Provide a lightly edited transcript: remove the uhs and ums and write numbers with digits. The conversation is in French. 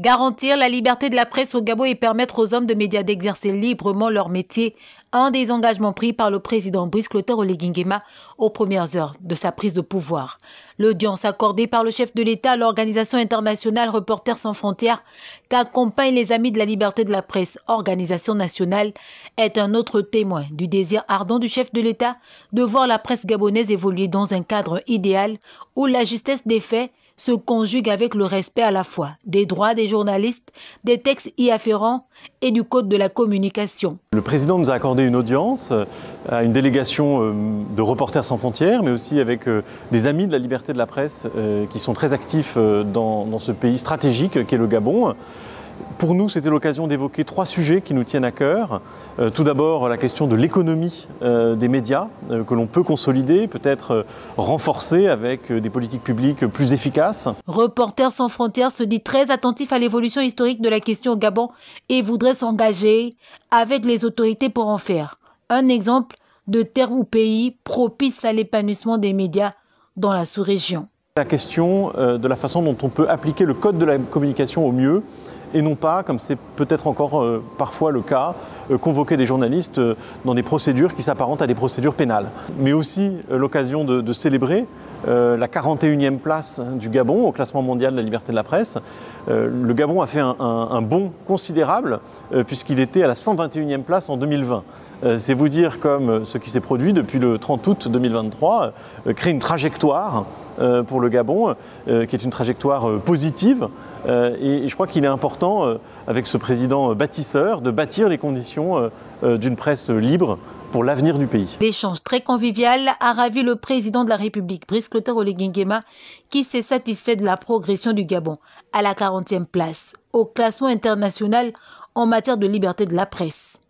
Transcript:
Garantir la liberté de la presse au Gabon et permettre aux hommes de médias d'exercer librement leur métier, un des engagements pris par le président Brice Clotaire Oligui Nguema aux premières heures de sa prise de pouvoir. L'audience accordée par le chef de l'État à l'organisation internationale Reporters sans frontières, qu'accompagnent les Amis de la liberté de la presse, organisation nationale, est un autre témoin du désir ardent du chef de l'État de voir la presse gabonaise évoluer dans un cadre idéal où la justesse des faits se conjugue avec le respect à la fois des droits des journalistes, des textes y afférents et du code de la communication. Le président nous a accordé une audience à une délégation de Reporters sans frontières, mais aussi avec des amis de la liberté de la presse qui sont très actifs dans ce pays stratégique qu'est le Gabon. Pour nous, c'était l'occasion d'évoquer 3 sujets qui nous tiennent à cœur. Tout d'abord, la question de l'économie des médias, que l'on peut consolider, peut-être renforcer avec des politiques publiques plus efficaces. Reporters sans frontières se dit très attentif à l'évolution historique de la question au Gabon et voudrait s'engager avec les autorités pour en faire un exemple de terre ou pays propice à l'épanouissement des médias dans la sous-région. La question de la façon dont on peut appliquer le code de la communication au mieux, et non pas, comme c'est peut-être encore parfois le cas, convoquer des journalistes dans des procédures qui s'apparentent à des procédures pénales. Mais aussi l'occasion de célébrer la 41e place du Gabon au classement mondial de la liberté de la presse. Le Gabon a fait un bond considérable puisqu'il était à la 121e place en 2020. C'est vous dire comme ce qui s'est produit depuis le 30 août 2023 crée une trajectoire pour le Gabon qui est une trajectoire positive et je crois qu'il est important avec ce président bâtisseur de bâtir les conditions d'une presse libre pour l'avenir du pays. L'échange très convivial a ravi le président de la République, Brice Clotaire Oligui Nguema, qui s'est satisfait de la progression du Gabon à la 40e place au classement international en matière de liberté de la presse.